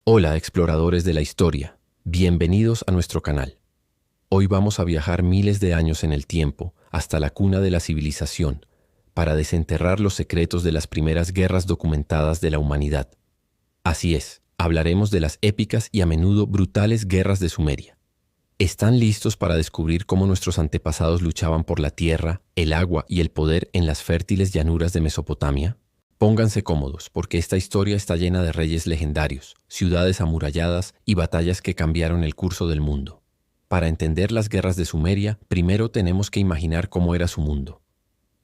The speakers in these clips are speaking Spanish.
Hola, exploradores de la historia. Bienvenidos a nuestro canal. Hoy vamos a viajar miles de años en el tiempo, hasta la cuna de la civilización, para desenterrar los secretos de las primeras guerras documentadas de la humanidad. Así es, hablaremos de las épicas y a menudo brutales guerras de Sumeria. ¿Están listos para descubrir cómo nuestros antepasados luchaban por la tierra, el agua y el poder en las fértiles llanuras de Mesopotamia? Pónganse cómodos, porque esta historia está llena de reyes legendarios, ciudades amuralladas y batallas que cambiaron el curso del mundo. Para entender las guerras de Sumeria, primero tenemos que imaginar cómo era su mundo.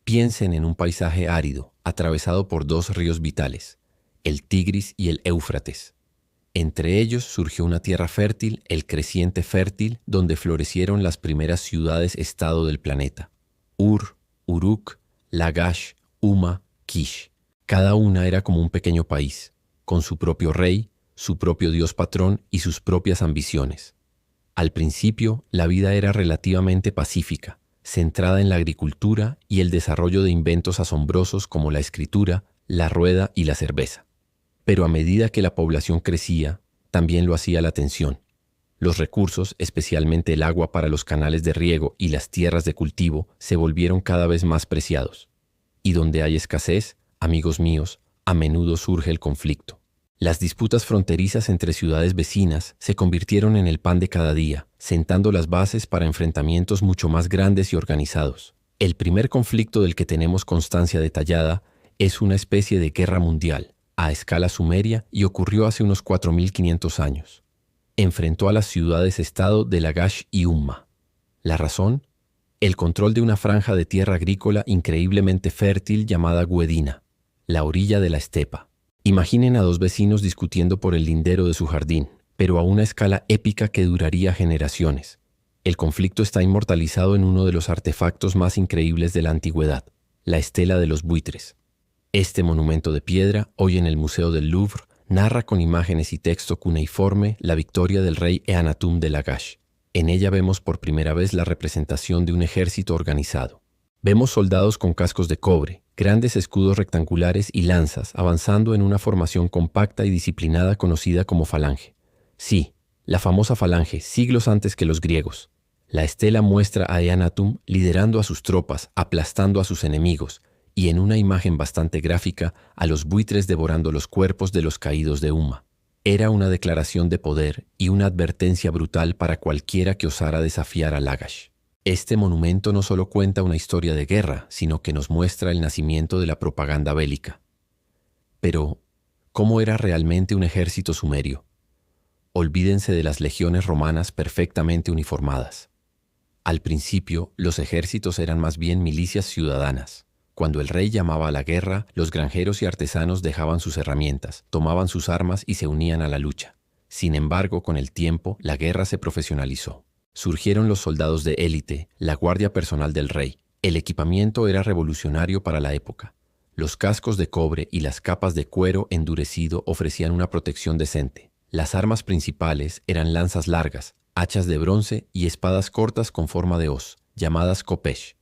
Piensen en un paisaje árido, atravesado por dos ríos vitales, el Tigris y el Éufrates. Entre ellos surgió una tierra fértil, el creciente fértil, donde florecieron las primeras ciudades-estado del planeta: Ur, Uruk, Lagash, Umma, Kish. Cada una era como un pequeño país, con su propio rey, su propio dios patrón y sus propias ambiciones. Al principio, la vida era relativamente pacífica, centrada en la agricultura y el desarrollo de inventos asombrosos como la escritura, la rueda y la cerveza. Pero a medida que la población crecía, también lo hacía la tensión. Los recursos, especialmente el agua para los canales de riego y las tierras de cultivo, se volvieron cada vez más preciados. Y donde hay escasez, amigos míos, a menudo surge el conflicto. Las disputas fronterizas entre ciudades vecinas se convirtieron en el pan de cada día, sentando las bases para enfrentamientos mucho más grandes y organizados. El primer conflicto del que tenemos constancia detallada es una especie de guerra mundial, a escala sumeria, y ocurrió hace unos 4500 años. Enfrentó a las ciudades-estado de Lagash y Umma. ¿La razón? El control de una franja de tierra agrícola increíblemente fértil llamada Guedina, la orilla de la estepa. Imaginen a dos vecinos discutiendo por el lindero de su jardín, pero a una escala épica que duraría generaciones. El conflicto está inmortalizado en uno de los artefactos más increíbles de la antigüedad, la estela de los buitres. Este monumento de piedra, hoy en el Museo del Louvre, narra con imágenes y texto cuneiforme la victoria del rey Eannatum de Lagash. En ella vemos por primera vez la representación de un ejército organizado. Vemos soldados con cascos de cobre, grandes escudos rectangulares y lanzas avanzando en una formación compacta y disciplinada conocida como falange. Sí, la famosa falange, siglos antes que los griegos. La estela muestra a Eannatum liderando a sus tropas, aplastando a sus enemigos, y en una imagen bastante gráfica, a los buitres devorando los cuerpos de los caídos de Umma. Era una declaración de poder y una advertencia brutal para cualquiera que osara desafiar a Lagash. Este monumento no solo cuenta una historia de guerra, sino que nos muestra el nacimiento de la propaganda bélica. Pero, ¿cómo era realmente un ejército sumerio? Olvídense de las legiones romanas perfectamente uniformadas. Al principio, los ejércitos eran más bien milicias ciudadanas. Cuando el rey llamaba a la guerra, los granjeros y artesanos dejaban sus herramientas, tomaban sus armas y se unían a la lucha. Sin embargo, con el tiempo, la guerra se profesionalizó. Surgieron los soldados de élite, la guardia personal del rey. El equipamiento era revolucionario para la época. Los cascos de cobre y las capas de cuero endurecido ofrecían una protección decente. Las armas principales eran lanzas largas, hachas de bronce y espadas cortas con forma de hoz, llamadas kopesh.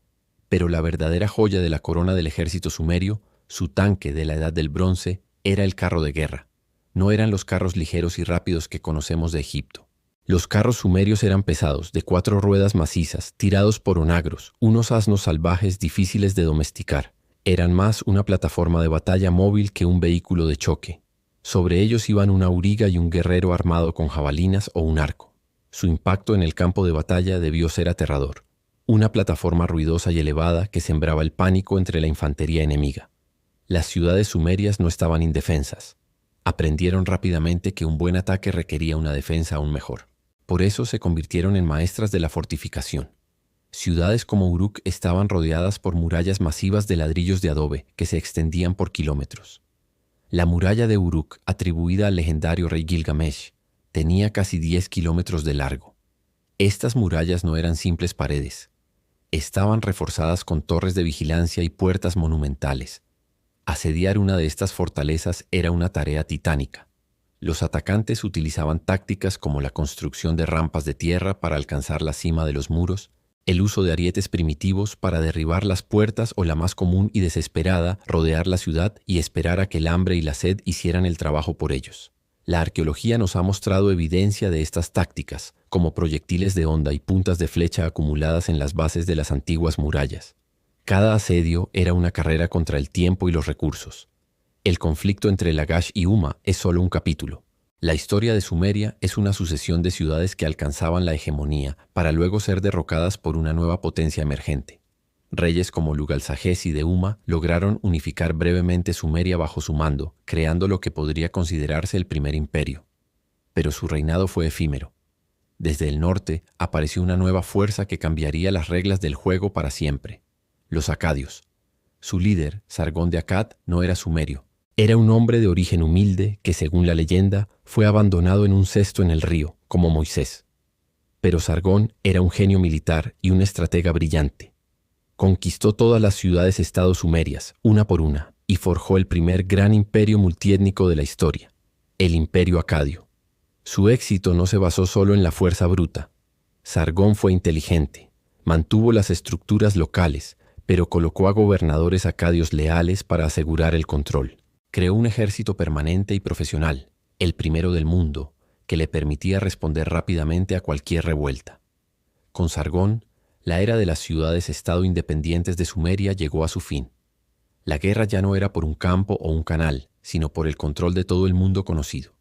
Pero la verdadera joya de la corona del ejército sumerio, su tanque de la edad del bronce, era el carro de guerra. No eran los carros ligeros y rápidos que conocemos de Egipto. Los carros sumerios eran pesados, de 4 ruedas macizas, tirados por onagros, unos asnos salvajes difíciles de domesticar. Eran más una plataforma de batalla móvil que un vehículo de choque. Sobre ellos iban una auriga y un guerrero armado con jabalinas o un arco. Su impacto en el campo de batalla debió ser aterrador. Una plataforma ruidosa y elevada que sembraba el pánico entre la infantería enemiga. Las ciudades sumerias no estaban indefensas. Aprendieron rápidamente que un buen ataque requería una defensa aún mejor. Por eso se convirtieron en maestras de la fortificación. Ciudades como Uruk estaban rodeadas por murallas masivas de ladrillos de adobe que se extendían por kilómetros. La muralla de Uruk, atribuida al legendario rey Gilgamesh, tenía casi 10 kilómetros de largo. Estas murallas no eran simples paredes. Estaban reforzadas con torres de vigilancia y puertas monumentales. Asediar una de estas fortalezas era una tarea titánica. Los atacantes utilizaban tácticas como la construcción de rampas de tierra para alcanzar la cima de los muros, el uso de arietes primitivos para derribar las puertas o la más común y desesperada, rodear la ciudad y esperar a que el hambre y la sed hicieran el trabajo por ellos. La arqueología nos ha mostrado evidencia de estas tácticas, como proyectiles de onda y puntas de flecha acumuladas en las bases de las antiguas murallas. Cada asedio era una carrera contra el tiempo y los recursos. El conflicto entre Lagash y Umma es solo un capítulo. La historia de Sumeria es una sucesión de ciudades que alcanzaban la hegemonía para luego ser derrocadas por una nueva potencia emergente. Reyes como Lugalsagesi de Umma lograron unificar brevemente Sumeria bajo su mando, creando lo que podría considerarse el primer imperio. Pero su reinado fue efímero. Desde el norte apareció una nueva fuerza que cambiaría las reglas del juego para siempre: los acadios. Su líder, Sargón de Akkad, no era sumerio. Era un hombre de origen humilde que, según la leyenda, fue abandonado en un cesto en el río, como Moisés. Pero Sargón era un genio militar y un estratega brillante. Conquistó todas las ciudades-estado sumerias, una por una, y forjó el primer gran imperio multiétnico de la historia, el Imperio Acadio. Su éxito no se basó solo en la fuerza bruta. Sargón fue inteligente, mantuvo las estructuras locales, pero colocó a gobernadores acadios leales para asegurar el control. Creó un ejército permanente y profesional, el primero del mundo, que le permitía responder rápidamente a cualquier revuelta. Con Sargón, la era de las ciudades-estado independientes de Sumeria llegó a su fin. La guerra ya no era por un campo o un canal, sino por el control de todo el mundo conocido.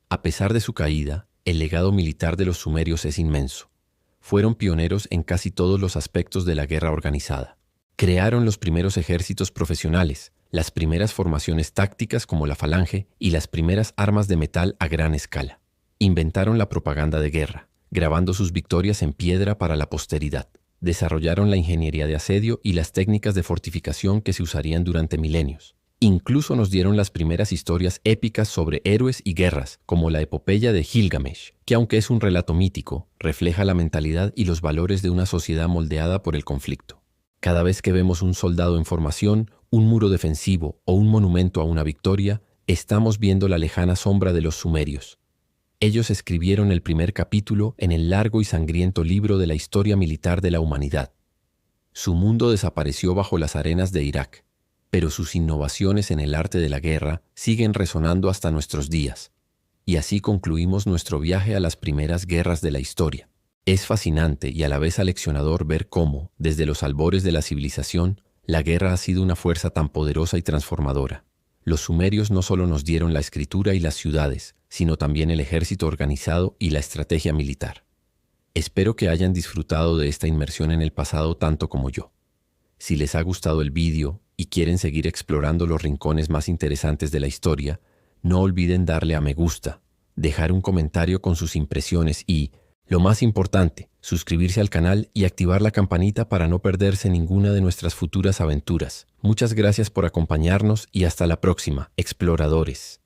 A pesar de su caída, el legado militar de los sumerios es inmenso. Fueron pioneros en casi todos los aspectos de la guerra organizada. Crearon los primeros ejércitos profesionales, las primeras formaciones tácticas como la falange y las primeras armas de metal a gran escala. Inventaron la propaganda de guerra, grabando sus victorias en piedra para la posteridad. Desarrollaron la ingeniería de asedio y las técnicas de fortificación que se usarían durante milenios. Incluso nos dieron las primeras historias épicas sobre héroes y guerras, como la epopeya de Gilgamesh, que aunque es un relato mítico, refleja la mentalidad y los valores de una sociedad moldeada por el conflicto. Cada vez que vemos un soldado en formación, un muro defensivo o un monumento a una victoria, estamos viendo la lejana sombra de los sumerios. Ellos escribieron el primer capítulo en el largo y sangriento libro de la historia militar de la humanidad. Su mundo desapareció bajo las arenas de Irak, pero sus innovaciones en el arte de la guerra siguen resonando hasta nuestros días. Y así concluimos nuestro viaje a las primeras guerras de la historia. Es fascinante y a la vez aleccionador ver cómo, desde los albores de la civilización, la guerra ha sido una fuerza tan poderosa y transformadora. Los sumerios no solo nos dieron la escritura y las ciudades, sino también el ejército organizado y la estrategia militar. Espero que hayan disfrutado de esta inmersión en el pasado tanto como yo. Si les ha gustado el vídeo y quieren seguir explorando los rincones más interesantes de la historia, no olviden darle a me gusta, dejar un comentario con sus impresiones y, lo más importante, suscribirse al canal y activar la campanita para no perderse ninguna de nuestras futuras aventuras. Muchas gracias por acompañarnos y hasta la próxima, exploradores.